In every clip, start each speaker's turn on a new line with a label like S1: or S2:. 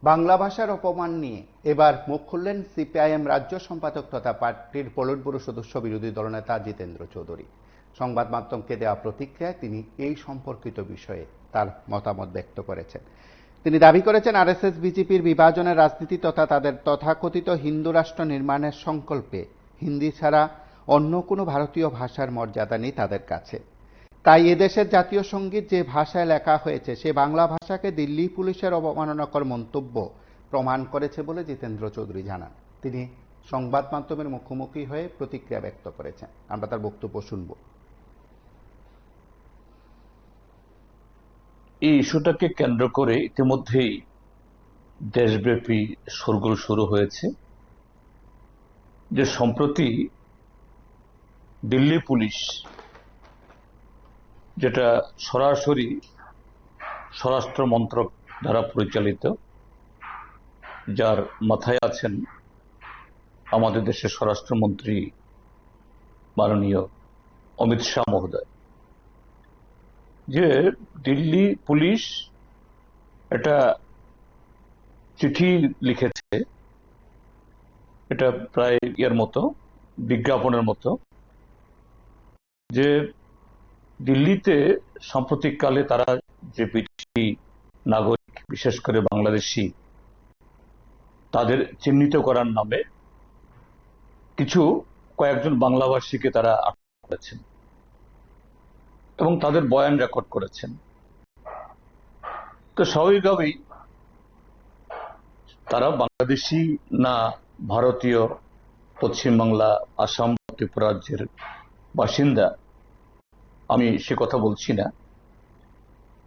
S1: বাংলা ভাষার অপমান নিয়ে এবার মুখ খুললেন সিপিআইএম রাজ্য সম্পাদক তথা পার্টির পলিট ব্যুরো সদস্য বিরোধী দলনেতা জিতেন্দ্র চৌধুরী। সংবাদ মাধ্যমকে দেওয়া প্রতিক্রিয়ায় তিনি এই সম্পর্কিত বিষয়ে তার মতামত ব্যক্ত করেছেন। তিনি দাবি করেছেন, আরএসএস বিজেপির বিভাজনের রাজনীতি তথা তাদের তথাকথিত হিন্দু রাষ্ট্র নির্মাণের সংকল্পে হিন্দি ছাড়া অন্য কোনো ভারতীয় ভাষার মর্যাদা নেই তাদের কাছে। তাই এদেশের জাতীয় সঙ্গীত যে ভাষায় লেখা হয়েছে সে বাংলা ভাষাকে দিল্লি পুলিশের অবমাননাকর মন্তব্য প্রমাণ করেছে বলে জিতেন্দ্র চৌধুরী জানান। তিনি সংবাদ মাধ্যমের মুখোমুখি হয়ে প্রতিক্রিয়া ব্যক্ত করেছেন। আমরা তার বক্তব্য শুনব।
S2: এই ইস্যুটাকে কেন্দ্র করে ইতিমধ্যেই দেশব্যাপী শোরগোল শুরু হয়েছে যে সম্প্রতি দিল্লি পুলিশ, যেটা সরাসরি স্বরাষ্ট্র মন্ত্রক দ্বারা পরিচালিত, যার মাথায় আছেন আমাদের দেশের স্বরাষ্ট্রমন্ত্রী মাননীয় অমিত শাহ মহোদয়, যে দিল্লি পুলিশ একটা চিঠি লিখেছে, এটা প্রায় এর মতো বিজ্ঞাপনের মতো, যে দিল্লিতে সাম্প্রতিককালে তারা যে বিদেশি নাগরিক, বিশেষ করে বাংলাদেশি, তাদের চিহ্নিত করার নামে কয়েকজন বাংলাভাষীকে তারা আটক করেছেন এবং তাদের বয়ান রেকর্ড করেছেন। তো স্বাভাবিকভাবেই তারা বাংলাদেশি না ভারতীয়, পশ্চিমবাংলা, আসাম, ত্রিপুরা রাজ্যের বাসিন্দা, আমি সে কথা বলছি না,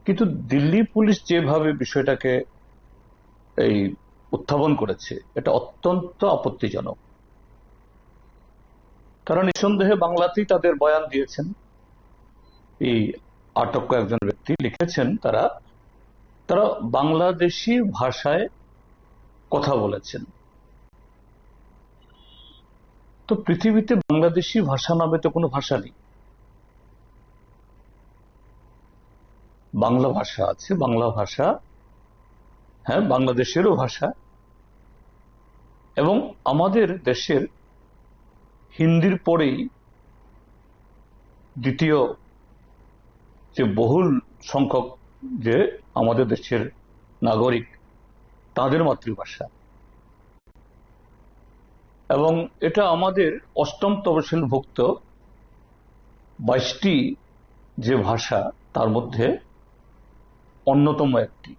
S2: কিন্তু দিল্লি পুলিশ যেভাবে বিষয়টাকে উত্থাপন করেছে এটা অত্যন্ত আপত্তিজনক। কারণ নিঃসন্দেহে বাংলাতেই তাদের বয়ান দিয়েছেন। এই আটক কয়েকজন ব্যক্তি লিখেছেন তারা বাংলাদেশি ভাষায় কথা বলেছেন। তো পৃথিবীতে বাংলাদেশি ভাষা নামে তো কোনো ভাষা নেই। বাংলা ভাষা আছে, বাংলা ভাষা হ্যাঁ বাংলাদেশেরও ভাষা, এবং আমাদের দেশের হিন্দির পরেই দ্বিতীয় যে বহুল সংখ্যক যে আমাদের দেশের নাগরিক, তাদের মাতৃভাষা, এবং এটা আমাদের অষ্টম তফসিলভুক্ত 22টি যে ভাষা তার মধ্যে অন্যতম একটি,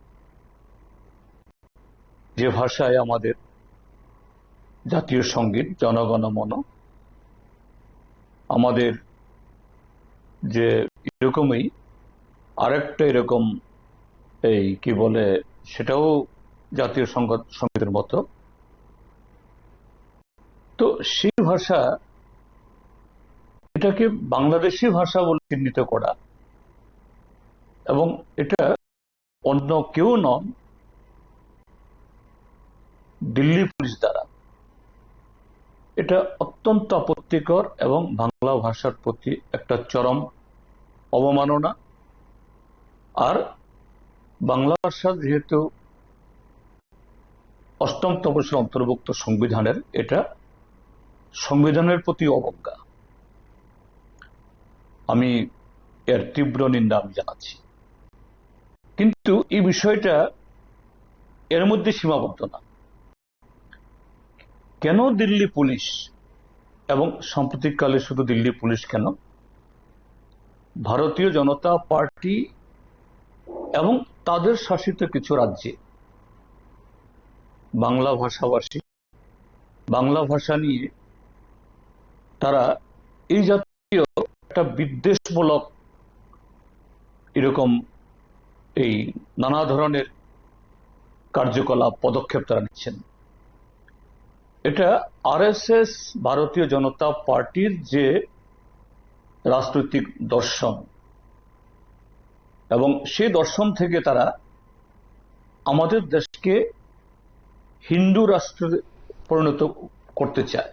S2: যে ভাষায় আমাদের জাতীয় সঙ্গীত জনগণ মন, আমাদের যে এরকমই আরেকটা এরকম কি বলে, সেটাও জাতীয় সঙ্গীতের মতো। তো সেই ভাষা, এটাকে বাংলাদেশি ভাষা বলে চিহ্নিত করা, এবং এটা অন্য কেউ নন, দিল্লি পুলিশ দ্বারা, এটা অত্যন্ত আপত্তিকর এবং বাংলা ভাষার প্রতি একটা চরম অবমাননা। আর বাংলা ভাষা যেহেতু অষ্টম তফসিল অন্তর্ভুক্ত সংবিধানের, এটা সংবিধানের প্রতি অবজ্ঞা। আমি এর তীব্র নিন্দা আমি জানাচ্ছি। কিন্তু এই বিষয়টা এর মধ্যে সীমাবদ্ধ না। কেন দিল্লি পুলিশ, এবং সাম্প্রতিককালে শুধু দিল্লি পুলিশ কেন, ভারতীয় জনতা পার্টি এবং তাদের শাসিত কিছু রাজ্যে বাংলা ভাষাভাষী, বাংলা ভাষা নিয়ে তারা এই জাতীয় একটা বিদ্বেষমূলক এরকম নানা ধরনের কার্যকলাপ, পদক্ষেপ তারা নিচ্ছেন। এটা আরএসএস, ভারতীয় জনতা পার্টির যে রাজনৈতিক দর্শন, এবং সেই দর্শন থেকে তারা আমাদের দেশকে হিন্দু রাষ্ট্রে পরিণত করতে চায়।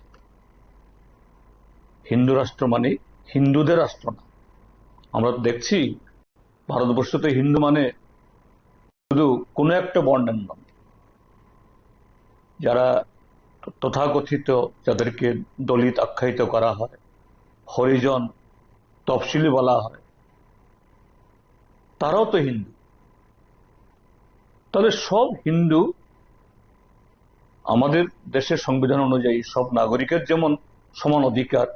S2: হিন্দু রাষ্ট্র মানে হিন্দুদের রাষ্ট্র না। আমরা দেখছি ভারতবর্ষতে হিন্দু মানে শুধু কোনো একটা বর্ণের নয়, যারা তথাকথিত, যাদেরকে দলিত আখ্যায়িত করা হয়, হরিজন, তফসিলি বলা হয়, তারাও তো হিন্দু। তাহলে সব হিন্দু, আমাদের দেশের সংবিধান অনুযায়ী সব নাগরিকের যেমন সমান অধিকার,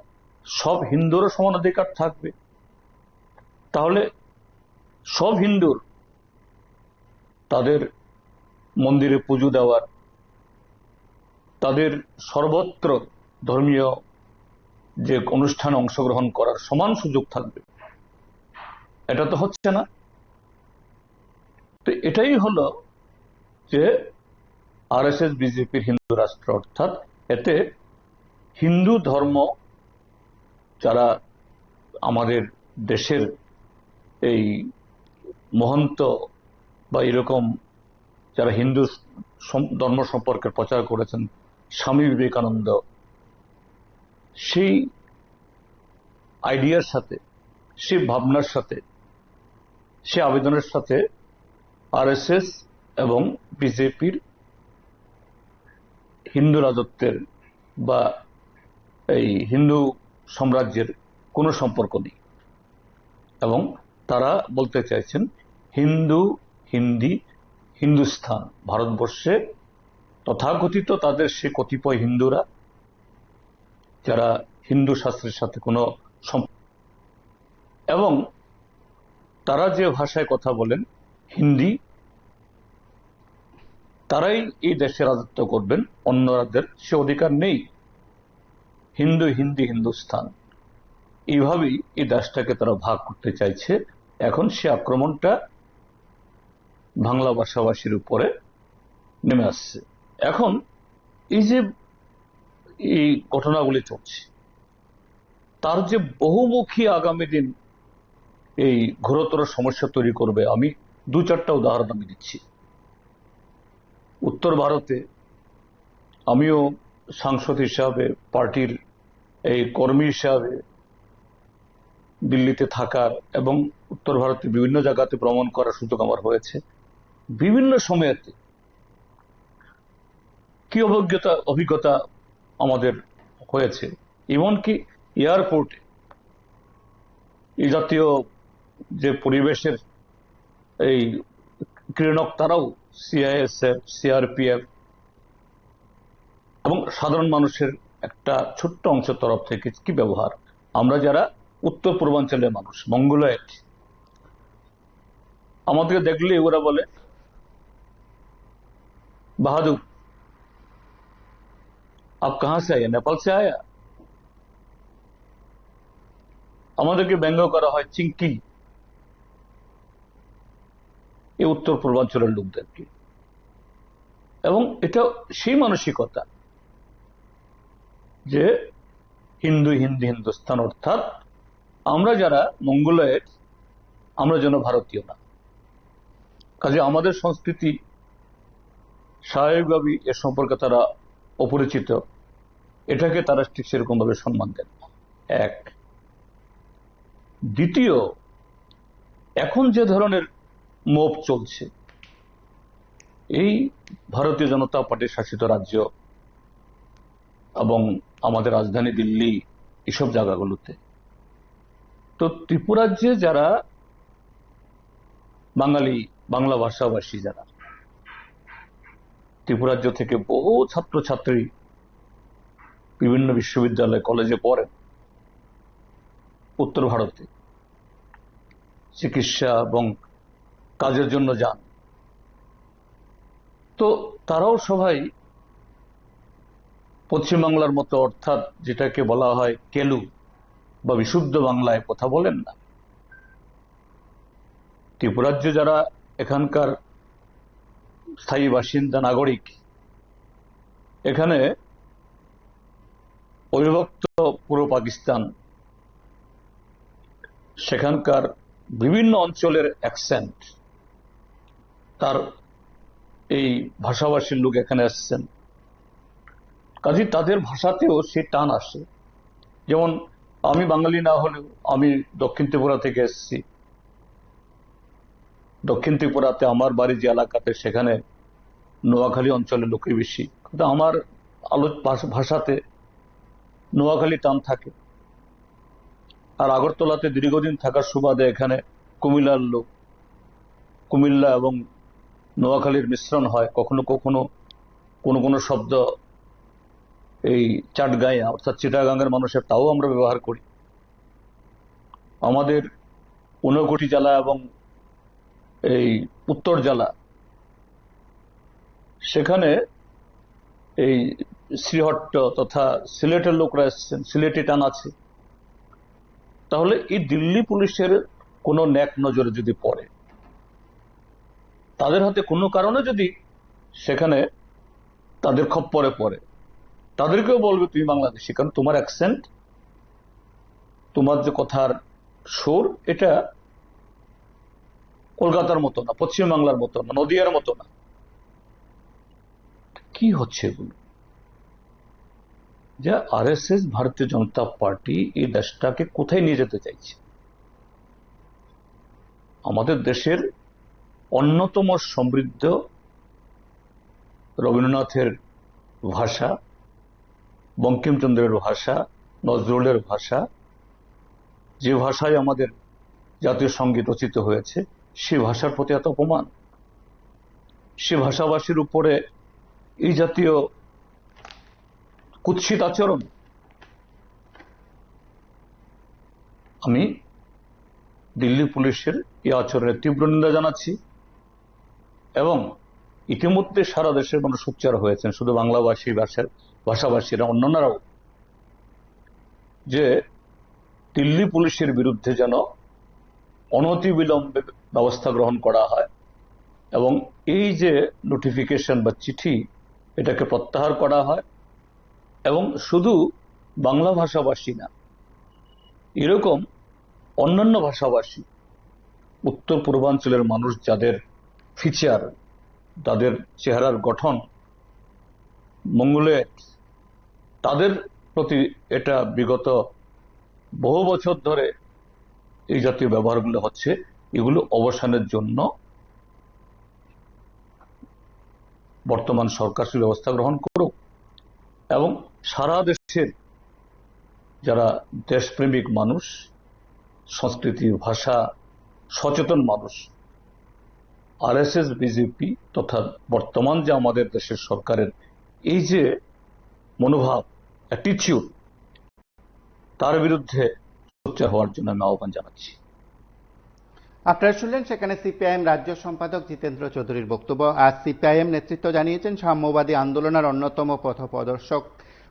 S2: সব হিন্দুরও সমান অধিকার থাকবে। তাহলে সব হিন্দুর তাদের মন্দিরে পুজো দেওয়ার, তাদের সর্বত্র ধর্মীয় যে অনুষ্ঠানে অংশগ্রহণ করার সমান সুযোগ থাকবে। এটা তো হচ্ছে না। তো এটাই হলো যে আরএসএস বিজেপির হিন্দু রাষ্ট্র, অর্থাৎ এতে হিন্দু ধর্ম, যারা আমাদের দেশের এই মহন্ত বা এরকম যারা হিন্দু ধর্ম সম্পর্কে প্রচার করেছেন, স্বামী বিবেকানন্দ, সেই আইডিয়ার সাথে, সেই ভাবনার সাথে, সেই আবেদনের সাথে আরএসএস এবং বিজেপির হিন্দু রাজত্বের বা এই হিন্দু সাম্রাজ্যের কোনো সম্পর্ক নেই। এবং তারা বলতে চাইছেন হিন্দু, হিন্দি, হিন্দুস্থান, ভারতবর্ষে তথাকথিত তাদের সে কতিপয় হিন্দুরা যারা হিন্দু শাস্ত্রের সাথে কোনো এবং তারা যে ভাষায় কথা বলেন হিন্দি, তারাই এই দেশে রাজত্ব করবেন, অন্য রাজ্যের সে অধিকার নেই। হিন্দু, হিন্দি, হিন্দুস্থান, এইভাবেই এই দেশটাকে তারা ভাগ করতে চাইছে। এখন সে আক্রমণটা বাংলা ভাষাভাষীর উপরে নেমে আসছে। এখন এই যে এই ঘটনাগুলি চলছে, তার যে বহুমুখী আগামী দিন এই ঘোরতর সমস্যা তৈরি করবে, আমি দু চারটা উদাহরণ আমি দিচ্ছি। উত্তর ভারতে আমিও সাংসদ হিসাবে, পার্টির এই কর্মী হিসাবে দিল্লিতে থাকার এবং উত্তর ভারতে বিভিন্ন জায়গাতে ভ্রমণ করার সুযোগ আমার হয়েছে। বিভিন্ন সময়েতে কি অভিজ্ঞতা আমাদের হয়েছে, এমনকি এয়ারপোর্টে এই জাতীয় যে পরিবেশের এই ক্রীড়নক, তারাও সিআইএসএফ, সিআরপিএফ এবং সাধারণ মানুষের একটা ছোট্ট অংশের তরফ থেকে কি ব্যবহার, আমরা যারা উত্তর পূর্বাঞ্চলের মানুষ, মঙ্গোলয়েড, আমাদেরকে দেখলে ওরা বলে বাহাদুর, আপ কাহা সে আয়া, নেপাল সে আয়া। আমাদেরকে ব্যঙ্গ করা হয় চিঙ্কি, এই উত্তর পূর্বাঞ্চলের লোকদেরকে। এবং এটা সেই মানসিকতা যে হিন্দু, হিন্দি, হিন্দুস্তান, অর্থাৎ আমরা যারা মঙ্গোলয়েড, আমরা যেন ভারতীয় না। কাজে আমাদের সংস্কৃতি স্বাভাবিকভাবেই এ সম্পর্কে তারা অপরিচিত, এটাকে তারা ঠিক সেরকম ভাবে সম্মান দেন না। এক। দ্বিতীয়, এখন যে ধরনের মোভ চলছে এই ভারতীয় জনতা পার্টির শাসিত রাজ্য এবং আমাদের রাজধানী দিল্লি, এসব জায়গাগুলোতে, তো ত্রিপুরাজ্যে যারা বাঙালি, বাংলা ভাষাভাষী, যারা ত্রিপুরাজ্য থেকে বহু ছাত্রছাত্রী বিভিন্ন বিশ্ববিদ্যালয়, কলেজে পড়েন, উত্তর ভারতে চিকিৎসা এবং কাজের জন্য যান, তো তারাও সবাই পশ্চিমবাংলার মতো, অর্থাৎ যেটাকে বলা হয় কেলু বা বিশুদ্ধ বাংলায় কথা বলেন না। ত্রিপুরাজ্য যারা এখানকার স্থায়ী বাসিন্দা, নাগরিক, এখানে অবিভক্ত পূর্ব পাকিস্তান, সেখানকার বিভিন্ন অঞ্চলের অ্যাকসেন্ট, তার এই ভাষাভাষীর লোক এখানে আসছেন, কাজে তাদের ভাষাতেও সে টান আসে। যেমন আমি বাঙালি না হলেও আমি দক্ষিণ ত্রিপুরা থেকে এসেছি। দক্ষিণ ত্রিপুরাতে আমার বাড়ি যে এলাকাতে, সেখানে নোয়াখালী অঞ্চলের লোকই বেশি, কিন্তু আমার ভাষাতে নোয়াখালী টান থাকে। আর আগরতলাতে দীর্ঘদিন থাকার সুবাদে এখানে কুমিল্লার লোক, কুমিল্লা এবং নোয়াখালীর মিশ্রণ হয়। কখনো কখনো কোনো কোনো শব্দ এই চাটগাঁয়া অর্থাৎ চিটাগাঙ্গের মানুষের, তাও আমরা ব্যবহার করি। আমাদের 59 জেলা এবং এই উত্তর জেলা, সেখানে এই শ্রীহট্ট তথা সিলেটের লোকরা এসছেন, সিলেটি টান আছে। তাহলে এই দিল্লি পুলিশের কোনো ন্যাক নজরে যদি পড়ে, তাদের হাতে কোনো কারণে যদি সেখানে তাদের খপ্পরে পড়ে, তাদেরকেও বলবে তুমি বাংলাদেশি, কারণ তোমার অ্যাকসেন্ট, তোমার যে কথার সুর, এটা কলকাতার মতো না, পশ্চিম বাংলার মতো না, নদিয়ার মতো না। কি হচ্ছে এগুলো? যে আরএসএস, ভারতীয় জনতা পার্টি এই দেশটাকে কোথায় নিয়ে যেতে চাইছে? আমাদের দেশের অন্যতম সমৃদ্ধ রবীন্দ্রনাথের ভাষা, বঙ্কিমচন্দ্রের ভাষা, নজরুলের ভাষা, যে ভাষায় আমাদের জাতীয় সঙ্গীত রচিত হয়েছে, সে ভাষার প্রতি এত অপমান, সে ভাষাভাষীর উপরে এই জাতীয় কুৎসিত আচরণ। আমি দিল্লি পুলিশের এই আচরণের তীব্র নিন্দা জানাচ্ছি এবং ইতিমধ্যে সারা দেশের মানুষ সোচ্চার হয়েছেন, শুধু বাংলাভাষী ভাষাভাষীরা, অন্যান্যরাও, যে দিল্লি পুলিশের বিরুদ্ধে যেন অনতিবিলম্বে ব্যবস্থা গ্রহণ করা হয় এবং এই যে নোটিফিকেশন বা চিঠি, এটাকে প্রত্যাহার করা হয়। এবং শুধু বাংলা ভাষাভাষী না, এরকম অন্যান্য ভাষাভাষী, উত্তর পূর্বাঞ্চলের মানুষ যাদের ফিচার, তাদের চেহারার গঠন মঙ্গলেট, তাদের প্রতি এটা বিগত বহু বছর ধরে এই জাতীয় ব্যবহারগুলো হচ্ছে, এগুলো অবসানের জন্য বর্তমান সরকার ব্যবস্থা গ্রহণ করুক এবং সারা দেশের যারা দেশপ্রেমিক মানুষ, সংস্কৃতি ভাষা সচেতন মানুষ, আরএসএস, বিজেপি তথা বর্তমান যে আমাদের দেশের সরকারের এই যে মনোভাব, অ্যাটিটিউড, তার বিরুদ্ধে সোচ্চার হওয়ার জন্য আমি আহ্বান জানাচ্ছি।
S1: আপনারা শুনলেন সেখানে সিপিআইএম রাজ্য সম্পাদক জিতেন্দ্র চৌধুরীর বক্তব্য। আজ সিপিআইএম নেতৃত্ব জানিয়েছেন সাম্যবাদী আন্দোলনের অন্যতম পথপ্রদর্শক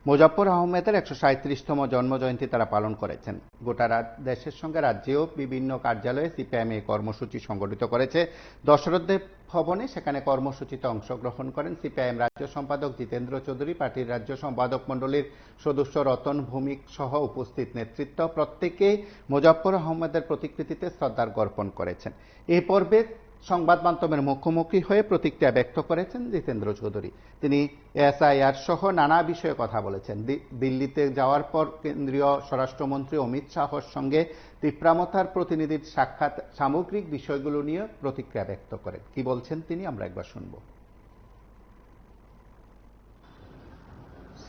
S1: মোজাফফর আহমেদের 137তম জন্মজয়ন্তী তারা পালন করেছেন। গোটা দেশের সঙ্গে রাজ্যেও বিভিন্ন কার্যালয়ে সিপিআইএম এই কর্মসূচি সংগঠিত করেছে। দশরথদেব ভবনে সেখানে কর্মসূচিতে অংশগ্রহণ করেন সিপিআইএম রাজ্য সম্পাদক জিতেন্দ্র চৌধুরী, পার্টির রাজ্য সম্পাদক মণ্ডলীর সদস্য রতন ভৌমিক সহ উপস্থিত নেতৃত্ব প্রত্যেকেই মোজাফফর আহমেদের প্রতিকৃতিতে শ্রদ্ধার্ঘ্য অর্পণ করেছেন। এই পর্বে সংবাদ মাধ্যমের মুখোমুখি হয়ে প্রতিক্রিয়া ব্যক্ত করেছেন জিতেন্দ্র চৌধুরী। তিনি এসআইআর সহ নানা বিষয়ে কথা বলেছেন। দিল্লিতে যাওয়ার পর কেন্দ্রীয় স্বরাষ্ট্রমন্ত্রী অমিত শাহর সঙ্গে তিপ্রামথার প্রতিনিধির সাক্ষাৎ, সামগ্রিক বিষয়গুলো নিয়ে প্রতিক্রিয়া ব্যক্ত করেন। কি বলছেন তিনি, আমরা একবার শুনব।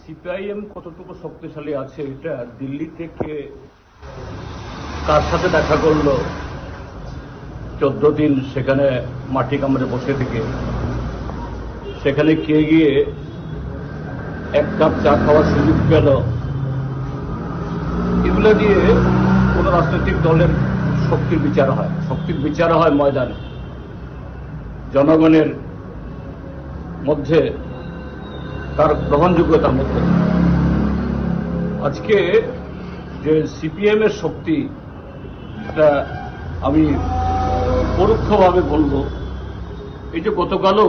S2: সিপিআইএম কতটুকু শক্তিশালী আছে, এটা দিল্লি থেকে কার সাথে দেখা করলো, 14 দিন সেখানে মাটি কামড়ে বসে থেকে সেখানে কে গিয়ে এক কাপ চা খাওয়ার সুযোগ পেল, এগুলো দিয়ে কোন রাজনৈতিক দলের শক্তির বিচার হয়? শক্তির বিচার হয় ময়দানে, জনগণের মধ্যে, তার গ্রহণযোগ্যতার মধ্যে। আজকে যে সিপিএম এর শক্তি, এটা আমি পরোক্ষভাবে বলব, এই যে গতকালও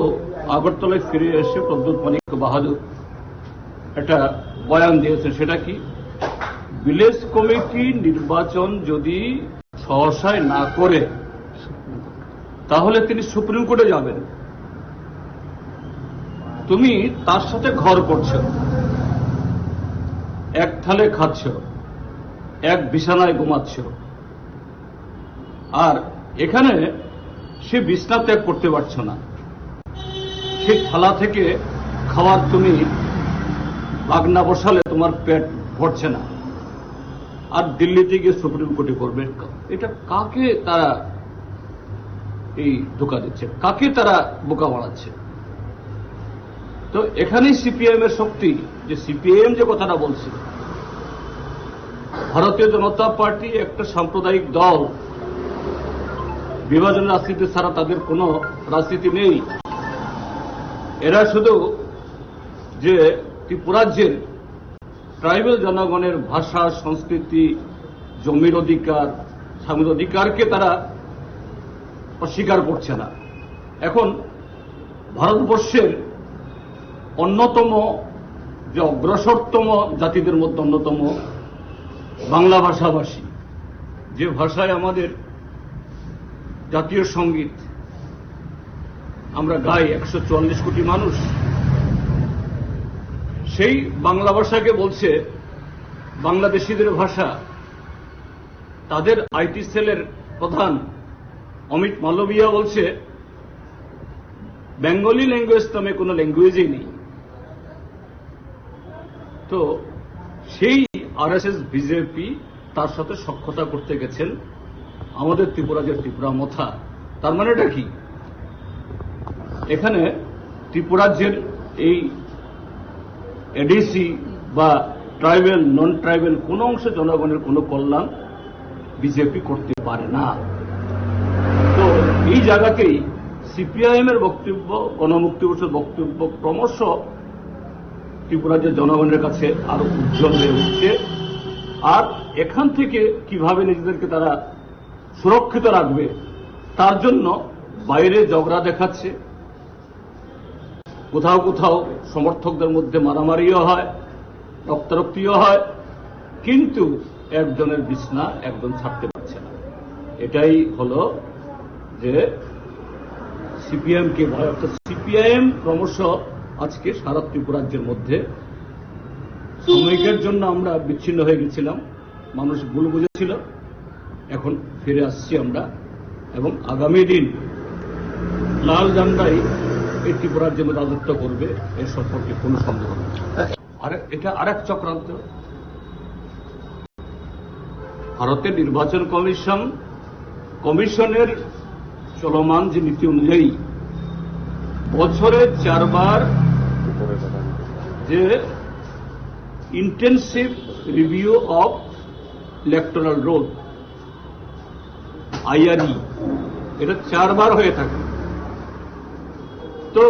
S2: আগরতলায় ফিরে এসে প্রদ্যুৎ মানিক বাহাদুর একটা বয়ান দিয়েছে, সেটা কি, ভিলেজ কমিটি নির্বাচন যদি সহসায় না করে তাহলে তিনি সুপ্রিম কোর্টে যাবেন। তুমি তার সাথে ঘর করছ, এক থালে খাচ্ছ, এক বিছানায় ঘুমাচ্ছ, আর এখানে সে বিছনা ত্যাগ করতে পারছ না, সে সেই থালা থেকে খাবার তুমি ভাগনা বসালে তোমার পেট ভরছে না, আর দিল্লিতে গিয়ে সুপ্রিম কোর্টে করবে। এটা কাকে তারা এই ধোঁকা দিচ্ছে, কাকে তারা বোকা বাড়াচ্ছে? তো এখানেই সিপিআইএম এর শক্তি, যে সিপিআইএম যে কথাটা বলছে, ভারতীয় জনতা পার্টি একটা সাম্প্রদায়িক দল, বিভাজন রাজনীতি ছাড়া তাদের কোনো রাজনীতি নেই। এরা শুধু যে ত্রিপুরাজ্যের ট্রাইবেল জনগণের ভাষা, সংস্কৃতি, জমির অধিকার, স্বামীর অধিকারকে তারা অস্বীকার করছে না। এখন ভারতবর্ষের অন্যতম যে অগ্রসরতম জাতিদের মধ্যে অন্যতম বাংলা ভাষাভাষী, যে ভাষায় আমাদের জাতীয় সঙ্গীত আমরা গাই 144 কোটি মানুষ, সেই বাংলা ভাষাকে বলছে বাংলাদেশিদের ভাষা। তাদের আইটি সেলের প্রধান অমিত মালবিয়া বলছে বেঙ্গলি ল্যাঙ্গুয়েজ নামে কোনো ল্যাঙ্গুয়েজই নেই। তো সেই আরএসএস বিজেপি তার সাথে সখ্যতা করতে গেছেন আমাদের ত্রিপুরাজের ত্রিপুরা মথা। তার মানেটা কি? এখানে ত্রিপুরাজ্যের এই এডিসি বা ট্রাইবেল নন ট্রাইবেল কোন অংশে জনগণের কোনো কল্যাণ বিজেপি করতে পারে না। তো এই জায়গাতেই সিপিআইএম এর বক্তব্য, গণমুক্তি পরিষদের বক্তব্য ক্রমশ ত্রিপুরাজ্যের জনগণের কাছে আরো উজ্জ্বল হয়ে উঠছে। আর এখান থেকে কিভাবে নিজেদেরকে তারা সুরক্ষিত রাখবে তার জন্য বাইরে ঝগড়া দেখাচ্ছে, কোথাও কোথাও সমর্থকদের মধ্যে মারামারিও হয়, রক্তারক্তিও হয়, কিন্তু একজনের বিছনা একজন ছাড়তে পারছে না। এটাই হলো যে সিপিএমকে ভয়। অর্থাৎ সিপিআইএম ক্রমশ আজকে সারা ত্রিপুরাজ্যের মধ্যে, সাময়িকের জন্য আমরা বিচ্ছিন্ন হয়ে গেছিলাম, মানুষ ভুল বুঝেছিল, এখন ফিরে আসছি আমরা, এবং আগামী দিন লাল ঝান্ডাই এই ত্রিপুরাজ্যের মধ্যে রাজত্ব করবে, এর সম্পর্কে কোনো সন্দেহ নেই। আর এটা আরেক চক্রান্ত। ভারতের নির্বাচন কমিশনের চলমান যে নীতি অনুযায়ী বছরে 4 বার যে intensive review of electoral role, IRE, এটা 4 বার হয়ে থাকে। তো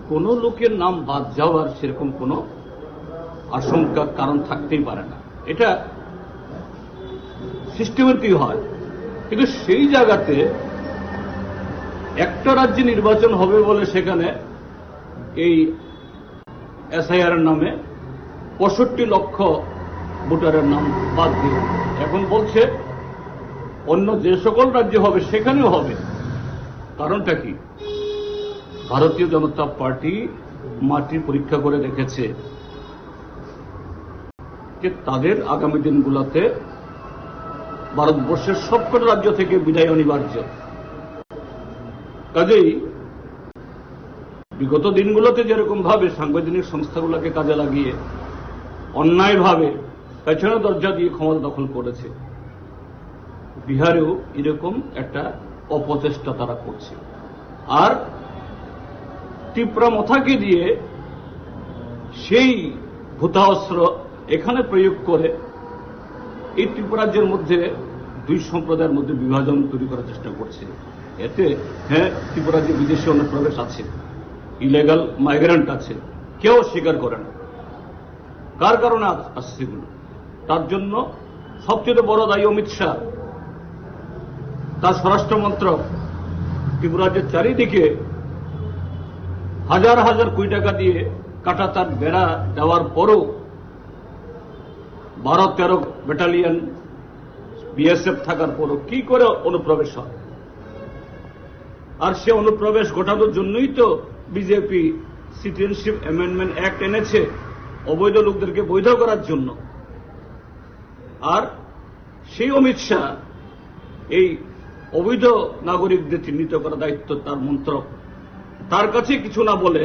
S2: কোন লোকের নাম বাদ যাওয়ার সেরকম কোন আশঙ্কা কারণ থাকতেই পারে না, এটা সিস্টেমেটিক হয়। কিন্তু সেই জায়গাতে একটা রাজ্যে নির্বাচন হবে বলে সেখানে এই SIR নামে 65 লক্ষ ভোটারের নাম বাদ দিয়ে এখন বলছে অন্য যে সকল রাজ্য হবে সেখানেও হবে। কারণটা কি? ভারতীয় জনতা পার্টি মাটি পরীক্ষা করে দেখেছে যে তাদের আগামী দিনগুলোতে ভারতবর্ষের সবকটা রাজ্য থেকে বিদায় অনিবার্য। কাজেই বিগত দিনগুলোতে যেরকম ভাবে সাংবিধানিক সংস্থাগুলোকে কাজে লাগিয়ে অন্যায়ভাবে পেছনে দরজা দিয়ে ক্ষমতা দখল করেছে, বিহারেও এরকম একটা অপচেষ্টা তারা করছে। আর ত্রিপুরা মথাকে দিয়ে সেই ভূতাস্ত্র এখানে প্রয়োগ করে এই ত্রিপুরাজ্যের মধ্যে দুই সম্প্রদায়ের মধ্যে বিভাজন তৈরি করার চেষ্টা করছে। এতে হ্যাঁ, ত্রিপুরাজ্যে বিদেশি অনুপ্রবেশ আছে, ইলিগাল মাইগ্রেন্ট আছে, কেউ স্বীকার করে না। কার কারণে আসছে এগুলো? তার জন্য সবচেয়ে বড় দায়ী অমিত শাহ, তার স্বরাষ্ট্র মন্ত্রক। ত্রিপুরাজ্যের চারিদিকে হাজার হাজার কোটি টাকা দিয়ে কাটা তার বেড়া দেওয়ার পরও 12-13 ব্যাটালিয়ন BSF থাকার পরও কি করে অনুপ্রবেশ হয়? আর সে অনুপ্রবেশ ঘটানোর জন্যই তো বিজেপি সিটিজেনশিপ অ্যামেন্ডমেন্ট অ্যাক্ট এনেছে, অবৈধ লোকদেরকে বৈধ করার জন্য। আর সেই অমিত শাহ এই অবৈধ নাগরিকদের চিহ্নিত করার দায়িত্ব তার মন্ত্রক, তার কাছে কিছু না বলে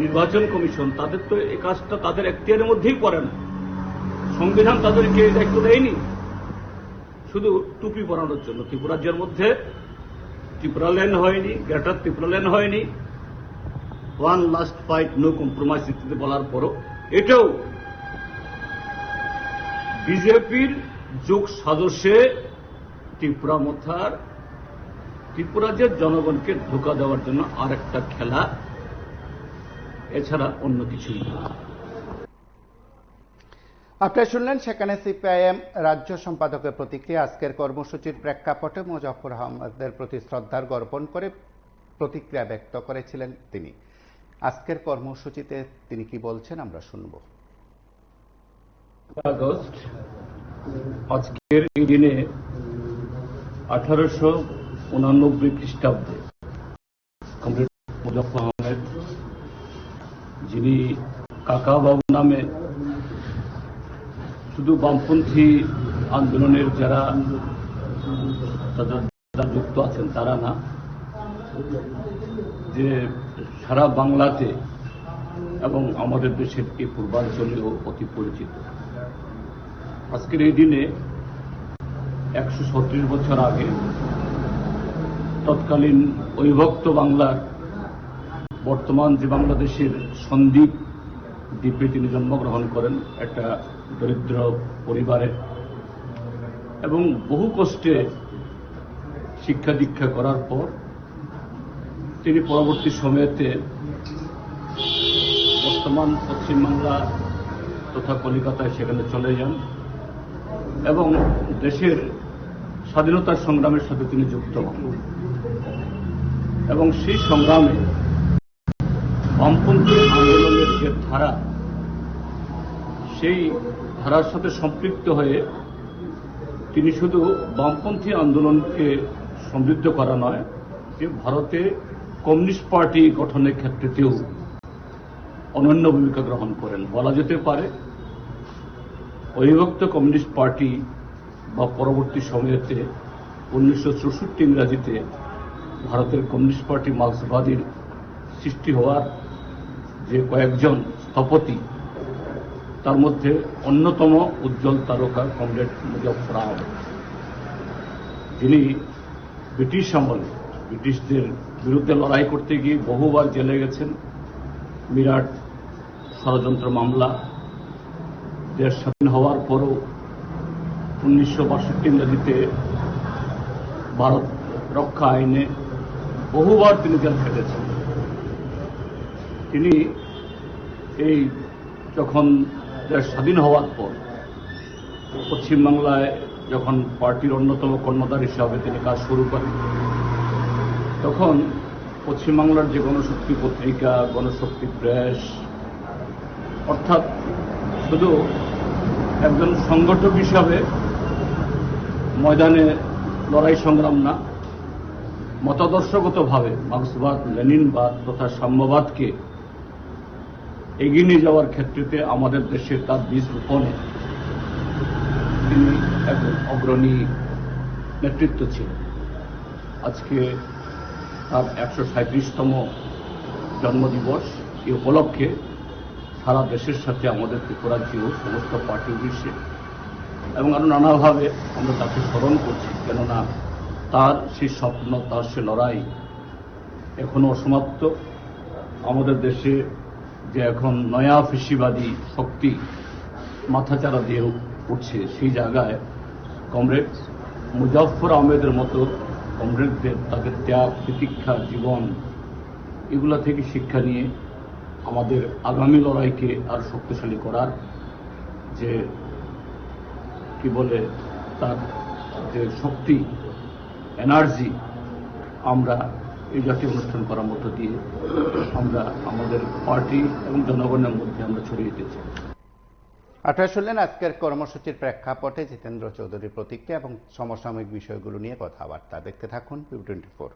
S2: নির্বাচন কমিশন, তাদের তো এই কাজটা তাদের এখতিয়ারের মধ্যেই পড়ে না। সংবিধান তাদেরকে এই দায়িত্ব দেয়নি শুধু টুপি পরানোর জন্য। ত্রিপুরা রাজ্যের মধ্যে ত্রিপুরা ল্যান্ড হয়নি, গ্রেটার ত্রিপুরা ল্যান্ড হয়নি, one last fight no compromise ইত্যাদি বলার পরও এটাও বিজেপির যোগ সাজসে ত্রিপুরা মথার ত্রিপুরা যে জনগণকে ধোঁকা দেওয়ার জন্য আর একটা খেলা, এছাড়া অন্য কিছুই না।
S1: আপনারা শুনলেন সেখানে সিপিআইএম রাজ্য সম্পাদকের প্রতিক্রিয়া। আজকের কর্মসূচির প্রেক্ষাপটে মুজফফর আহমদের প্রতি শ্রদ্ধার জ্ঞাপন করে প্রতিক্রিয়া ব্যক্ত করেছিলেন তিনি। আজকের কর্মসূচিতে তিনি কি বলছেন আমরা শুনব।
S2: আগস্ট, আজকের এই দিনে 1889 খ্রিস্টাব্দে কমরেড মুজফফর আহমেদ, যিনি কাকাবাবু নামে শুধু বামপন্থী আন্দোলনের যারা যুক্ত আছেন তারা না, যে সারা বাংলাতে এবং আমাদের দেশের এই পূর্বাঞ্চলেও অতি পরিচিত। আজকের এই দিনে 137 বছর আগে তৎকালীন অবিভক্ত বাংলার বর্তমান যে বাংলাদেশের সন্দ্বীপ দ্বীপে তিনি জন্মগ্রহণ করেন একটা দরিদ্র পরিবারে, এবং বহু কষ্টে শিক্ষা দীক্ষা করার পর তিনি পরবর্তী সময়েতে বর্তমান পশ্চিমবাংলা তথা কলিকাতায় সেখানে চলে যান এবং দেশের স্বাধীনতার সংগ্রামের সাথে তিনি যুক্ত হন এবং সেই সংগ্রামে বামপন্থী আন্দোলনের যে ধারা, সেই ধারার সাথে সম্পৃক্ত হয়ে তিনি শুধু বামপন্থী আন্দোলনকে সমৃদ্ধ করা নয়, যে ভারতে কমিউনিস্ট পার্টি গঠনের ক্ষেত্রেতেও অনন্য ভূমিকা গ্রহণ করেন। বলা যেতে পারে অবিভক্ত কমিউনিস্ট পার্টি বা পরবর্তী সময়েতে 1964 ইংরাজিতে ভারতের কমিউনিস্ট পার্টি মার্ক্সবাদীর সৃষ্টি হওয়ার যে কয়েকজন স্থপতি, তার মধ্যে অন্যতম উজ্জ্বল তারকা কমরেড মুজফফর আহমদ, যিনি ব্রিটিশ আমলে ব্রিটিশদের বিরুদ্ধে লড়াই করতে গিয়ে বহুবার জেলে গেছেন। বিরাট ষড়যন্ত্র মামলা, দেশ স্বাধীন হওয়ার পরও 1962 ইংরাজিতে ভারত রক্ষা আইনে বহুবার তিনি জেল খেটেছেন। তিনি এই যখন দেশ স্বাধীন হওয়ার পর পশ্চিমবাংলায় যখন পার্টির অন্যতম কর্ণধার হিসাবে তিনি কাজ শুরু করেন, তখন পশ্চিমবাংলার যে গণশক্তি পত্রিকা, গণশক্তি প্রেস, অর্থাৎ শুধু একজন সংগঠক হিসাবে ময়দানে লড়াই সংগ্রাম না, মতাদর্শগতভাবে মার্ক্সবাদ, লেনিনবাদ তথা সাম্যবাদকে এগিয়ে নিয়ে যাওয়ার ক্ষেত্রে আমাদের দেশে তার বীজ রোপণে তিনি একজন অগ্রণী নেতৃত্ব ছিলেন। আজকে তার 137তম জন্মদিবস, এই উপলক্ষে সারা দেশের সাথে আমাদের ত্রিপুরাজ্যেও সমস্ত পার্টি অফিসে এবং আরো নানাভাবে আমরা তাকে স্মরণ করছি, কেননা তার সেই স্বপ্ন, তার সে লড়াই এখনো অসমাপ্ত। আমাদের দেশে যে এখন নয়া ফিসিবাদী শক্তি মাথাচাড়া দিয়ে উঠছে, সেই জায়গায় কমরেড মুজফফর আহমেদের মতো কমরেডদের তাদের ত্যাগ, প্রতীক্ষা, জীবন, এগুলা থেকে শিক্ষা নিয়ে আমাদের আগামী লড়াইকে আর শক্তিশালী করার যে কি বলে তার যে শক্তি, এনার্জি, আমরা এই জাতীয় অনুষ্ঠান করার মধ্য দিয়ে আমরা আমাদের পার্টি এবং জনগণের মধ্যে আমরা ছড়িয়ে দিতে চাই।
S1: আপনারা শুনলেন আজকের কর্মসূচির প্রেক্ষাপটে জিতেন্দ্র চৌধুরীর প্রতিক্রিয়া এবং সমসাময়িক বিষয়গুলো নিয়ে কথাবার্তা। দেখতে থাকুন PIB24।